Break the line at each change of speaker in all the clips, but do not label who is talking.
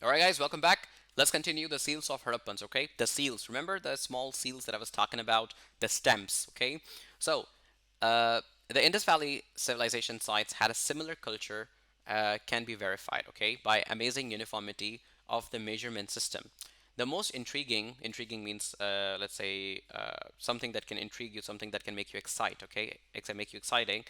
All right, guys, welcome back. Let's continue the seals of Harappans, okay? The seals. Remember the small seals that I was talking about? The stamps, okay? So, the Indus Valley Civilization sites had a similar culture, can be verified, okay, by amazing uniformity of the measurement system. The most intriguing means, let's say, something that can intrigue you, something that can make you excite, okay? Make you exciting.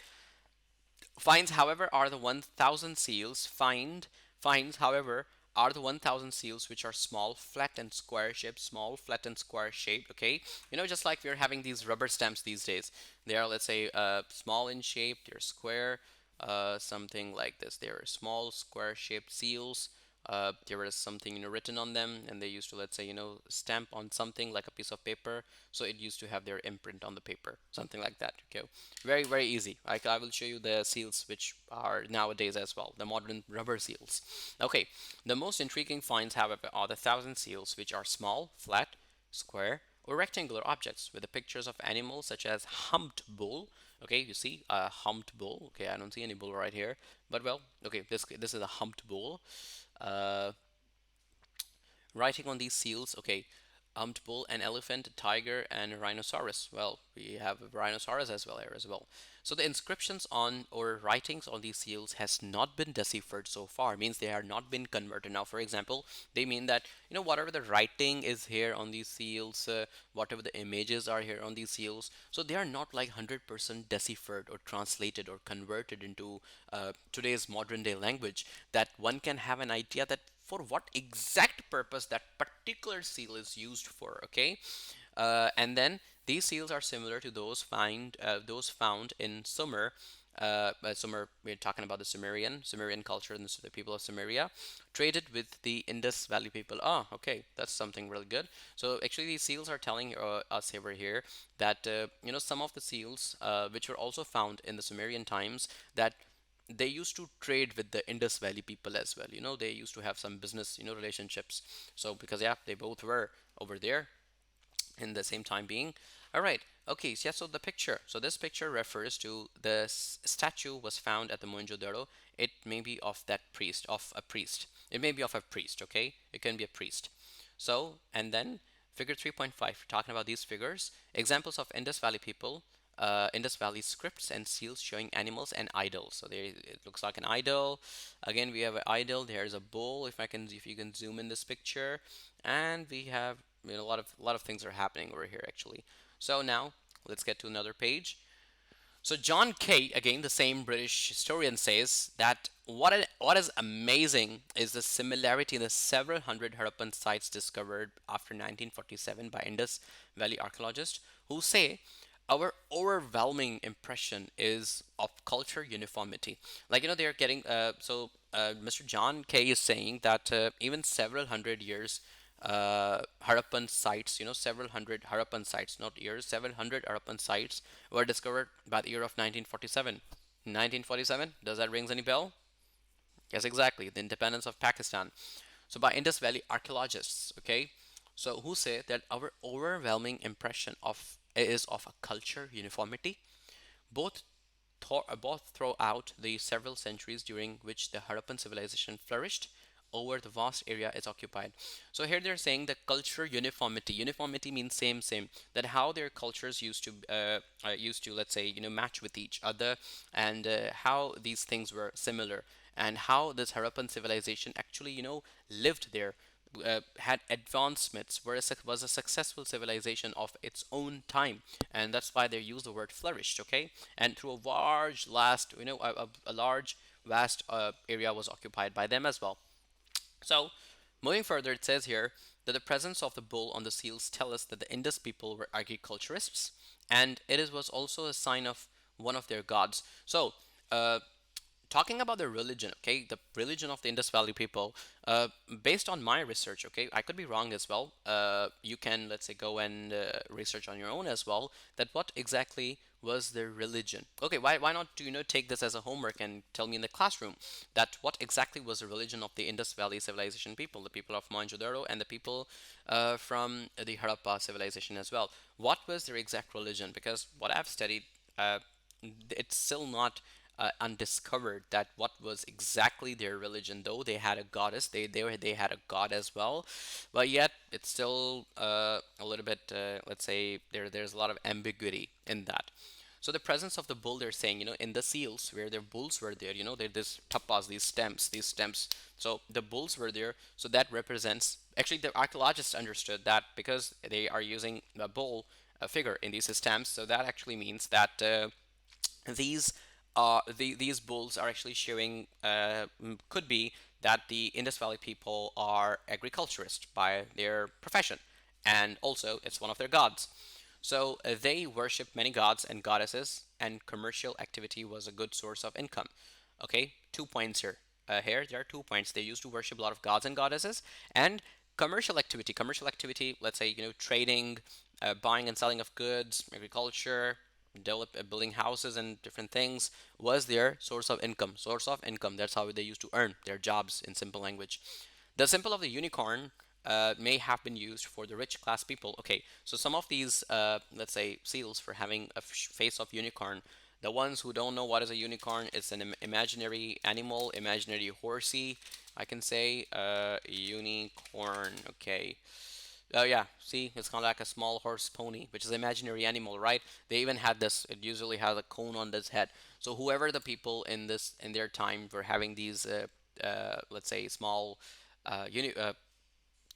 Finds, however, are the 1,000 seals. Finds, however, are the 1,000 seals which are small, flat and square shaped. Small, flat and square shaped. Okay, just like we're having these rubber stamps these days. They are, let's say, small in shape. They're square, something like this. They are small, square shaped seals. There was something written on them, and they used to, let's say, stamp on something like a piece of paper, so it used to have their imprint on the paper, something like that. Okay, very easy. I will show you the seals which are nowadays as well, the modern rubber seals. Okay, the most intriguing finds, however, are the 1,000 seals, which are small, flat, square, or rectangular objects with the pictures of animals such as humped bull. Okay, you see a humped bull. Okay, I don't see any bull right here, but well, okay, this is a humped bull. Uh, Writing on these seals, okay, humped bull, an elephant, a tiger, and a rhinoceros. Well, we have a rhinoceros as well here as well. So the inscriptions on or writings on these seals has not been deciphered so far. Means they have not been converted. Now, for example, they mean that whatever the writing is here on these seals, whatever the images are here on these seals, so they are not like 100% deciphered or translated or converted into today's modern day language, that one can have an idea that for what exact purpose that particular seal is used for. Okay, and then these seals are similar to those found in Sumer. Sumer, we're talking about the Sumerian culture and the people of Sumeria, traded with the Indus Valley people. Oh, okay, that's something really good. So actually, these seals are telling us over here that some of the seals which were also found in the Sumerian times, that they used to trade with the Indus Valley people as well. They used to have some business, relationships. So because yeah, they both were over there in the same time being. All right. Okay. So, yeah. So the picture. So this picture refers to the statue was found at the Mohenjo-daro. It may be of that priest, of a priest. It may be of a priest. Okay. It can be a priest. So and then figure 3.5. Talking about these figures, examples of Indus Valley people, Indus Valley scripts and seals showing animals and idols. So there, it looks like an idol. Again, we have an idol. There's a bull. If you can zoom in this picture, and we have a lot of things are happening over here actually. So now let's get to another page. So John Kay, again the same British historian, says that what is amazing is the similarity in the several hundred Harappan sites discovered after 1947 by Indus Valley archaeologists, who say our overwhelming impression is of culture uniformity. Like they're getting Mr. John Kay is saying that even several hundred years Harappan sites, several hundred Harappan sites, not years, several hundred Harappan sites were discovered by the year of 1947. 1947, does that rings any bell? Yes, exactly, the independence of Pakistan. So by Indus Valley archaeologists, okay, so who say that our overwhelming impression of is of a culture uniformity, both both throughout the several centuries during which the Harappan civilization flourished over the vast area it's occupied. So here they're saying the culture uniformity. Uniformity means same. That how their cultures used to, let's say, match with each other, and how these things were similar, and how this Harappan civilization actually, lived there, had advancements, was a successful civilization of its own time, and that's why they use the word flourished. Okay, and through a large, last, a large, vast area was occupied by them as well. So, moving further, it says here that the presence of the bull on the seals tell us that the Indus people were agriculturists, and was also a sign of one of their gods. So, talking about the religion, okay, the religion of the Indus Valley people, based on my research, okay, I could be wrong as well. You can, let's say, go and research on your own as well, that what exactly was their religion. Okay, why not do take this as a homework and tell me in the classroom that what exactly was the religion of the Indus Valley civilization people, the people of Mohenjo-daro, and the people from the Harappa civilization as well. What was their exact religion? Because what I've studied, it's still not undiscovered that what was exactly their religion. Though they had a goddess, they had a god as well, but yet it's still a little bit, let's say, there's a lot of ambiguity in that. So the presence of the bull, they're saying, in the seals where their bulls were there, there this tapas, these stems. So the bulls were there, so that represents. Actually, the archaeologists understood that because they are using a bull figure in these stamps, so that actually means that these these bulls are actually showing could be that the Indus Valley people are agriculturists by their profession, and also it's one of their gods. So they worship many gods and goddesses, and commercial activity was a good source of income. Okay, 2 points here. Here there are 2 points. They used to worship a lot of gods and goddesses, and commercial activity. Commercial activity, let's say, trading, buying and selling of goods, agriculture, building houses and different things was their source of income. Source of income. That's how they used to earn their jobs in simple language. The symbol of the unicorn may have been used for the rich class people. Okay, so some of these, let's say, seals for having a face of unicorn. The ones who don't know what is a unicorn, it's an imaginary animal, imaginary horsey. I can say unicorn. Okay. Oh yeah, see, it's kind of like a small horse pony, which is an imaginary animal, right? They even had this. It usually has a cone on its head. So whoever the people in their time were having these, let's say, small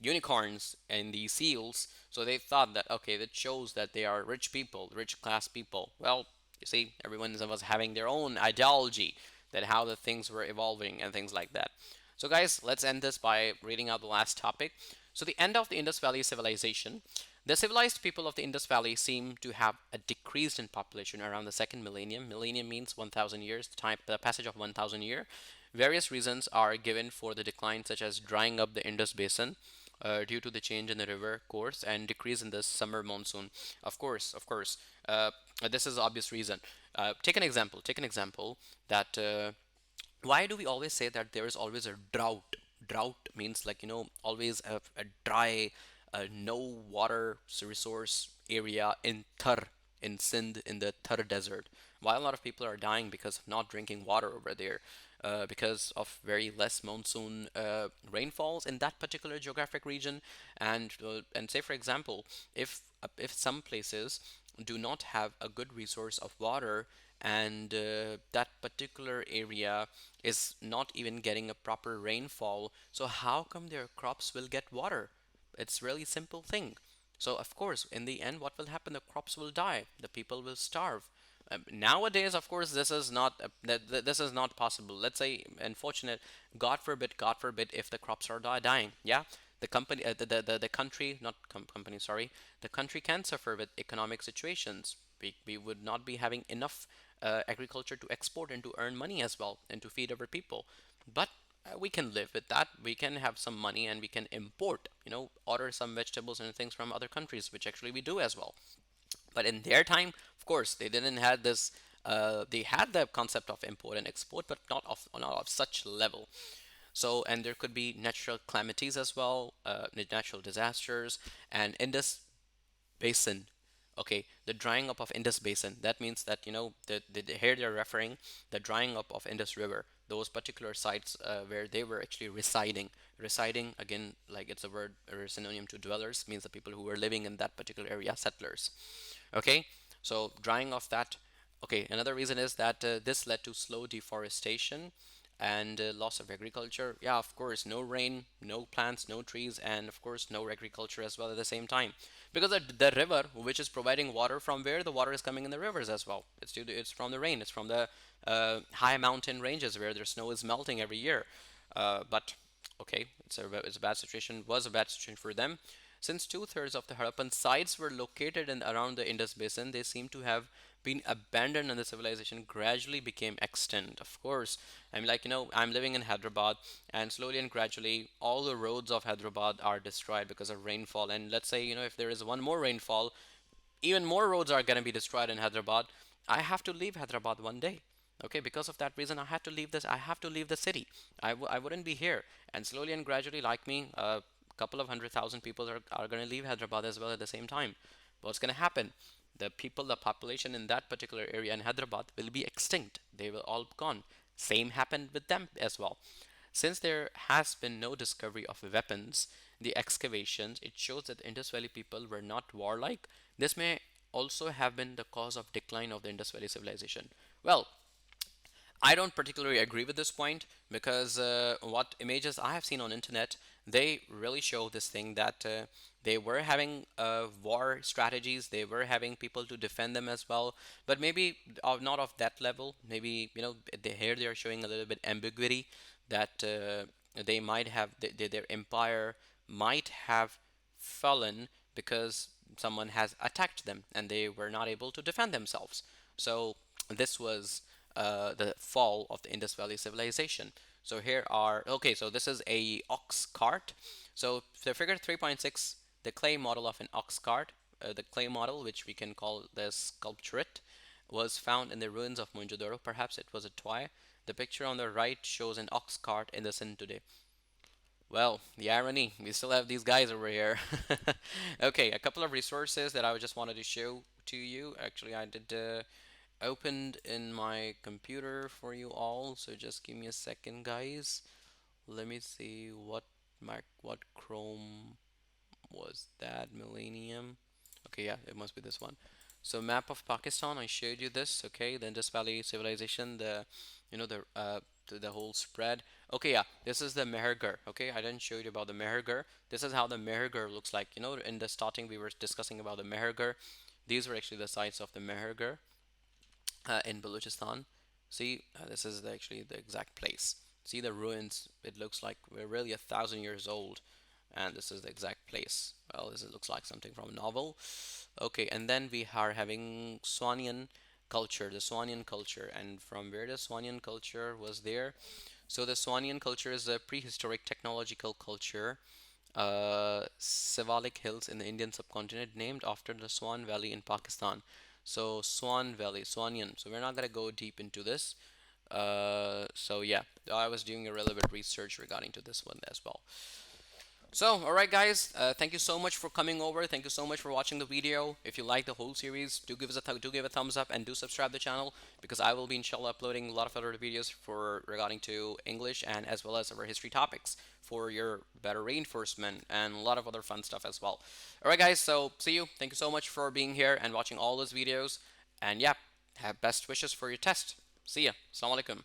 unicorns and the seals. So they thought that, okay, that shows that they are rich people, rich class people. Well, you see, everyone was having their own ideology that how the things were evolving and things like that. So guys, let's end this by reading out the last topic. So the end of the Indus Valley Civilization. The civilized people of the Indus Valley seem to have a decreased in population around the second millennium. Millennium means 1,000 years, the passage of 1,000 year. Various reasons are given for the decline, such as drying up the Indus Basin, due to the change in the river course and decrease in the summer monsoon. Of course, this is obvious reason. Take an example. Take an example that why do we always say that there is always a drought? Drought means, like, always a dry, no water resource area in Thar, in Sindh, in the Thar desert. Why a lot of people are dying because of not drinking water over there, because of very less monsoon rainfalls in that particular geographic region, and say for example, if some places do not have a good resource of water, and that particular area is not even getting a proper rainfall, so how come their crops will get water? It's really simple thing. So of course, in the end, what will happen? The crops will die. The people will starve. Nowadays, of course, this is not this is not possible. Let's say, unfortunate, God forbid, if the crops are dying. Yeah, the company, the country, not company, sorry, the country can suffer with economic situations. We would not be having enough agriculture to export and to earn money as well and to feed our people. But we can live with that. We can have some money and we can import, order some vegetables and things from other countries, which actually we do as well. But in their time, of course, they didn't have this. They had the concept of import and export, but not of such level. So, and there could be natural calamities as well, natural disasters, and in this basin. Okay, the drying up of Indus Basin. That means that, here they're referring the drying up of Indus River. Those particular sites where they were actually residing. Residing, again, like it's a word or a synonym to dwellers, means the people who were living in that particular area, settlers. Okay, so drying of that. Okay, another reason is that this led to slow deforestation and loss of agriculture. Yeah, of course, no rain, no plants, no trees, and of course, no agriculture as well at the same time. Because the river, which is providing water, from where the water is coming in the rivers as well. It's from the rain. It's from the high mountain ranges where their snow is melting every year. But okay, it's a bad situation. Was a bad situation for them. Since two-thirds of the Harappan sites were located in around the Indus Basin, they seem to have been abandoned and the civilization gradually became extinct. Of course, I'm like, I'm living in Hyderabad, and slowly and gradually, all the roads of Hyderabad are destroyed because of rainfall. And let's say, if there is one more rainfall, even more roads are going to be destroyed in Hyderabad. I have to leave Hyderabad one day. Okay, because of that reason, I had to leave this. I have to leave the city. I wouldn't be here. And slowly and gradually, like me, a couple of 100,000 people are going to leave Hyderabad as well at the same time. What's going to happen? the people, the population in that particular area in Hyderabad will be extinct. They will all be gone. Same happened with them as well. Since there has been no discovery of weapons, the excavations, it shows that the Indus Valley people were not warlike. This may also have been the cause of decline of the Indus Valley civilization. Well, I don't particularly agree with this point because what images I have seen on internet, they really show this thing that they were having war strategies, they were having people to defend them as well, but maybe not of that level. Maybe here they are showing a little bit ambiguity that they might have their empire might have fallen because someone has attacked them and they were not able to defend themselves. So this was the fall of the Indus Valley Civilization. So here are, okay, so this is a ox cart. So the figure 3.6, the clay model of an ox cart, the clay model, which we can call the sculpturate, was found in the ruins of Mohenjo-daro. Perhaps it was a toy. The picture on the right shows an ox cart in the Sindh today. Well, the irony, we still have these guys over here. Okay, a couple of resources that I just wanted to show to you. Actually, I did opened in my computer for you all, so just give me a second, guys. Let me see what Chrome was that. Millennium. Okay, yeah, it must be this one. So map of Pakistan, I showed you this. Okay, the Indus Valley Civilization, the the whole spread. Okay, yeah, this is the Mehergar. Okay, I didn't show you about the Mehergar. This is how the Mehergar looks like. In the starting we were discussing about the Mehergar. These were actually the sites of the Mehergar in Balochistan. See, this is actually the exact place. See the ruins. It looks like we're really 1,000 years old, and this is the exact place. Well, this looks like something from a novel. Okay, and then we are having Swannian culture, the Swannian culture, and from where the Swannian culture was there. So the Swannian culture is a prehistoric technological culture, Siwalik Hills in the Indian subcontinent, named after the Swan Valley in Pakistan. So Swan Valley, Swannian. So we're not gonna go deep into this. So yeah, I was doing a relevant research regarding to this one as well. So, alright guys, thank you so much for coming over. Thank you so much for watching the video. If you like the whole series, do give a thumbs up and do subscribe to the channel because I will be inshallah uploading a lot of other videos for regarding to English and as well as our history topics for your better reinforcement and a lot of other fun stuff as well. Alright guys, so see you. Thank you so much for being here and watching all those videos. And yeah, have best wishes for your test. See ya. Assalamu alaikum.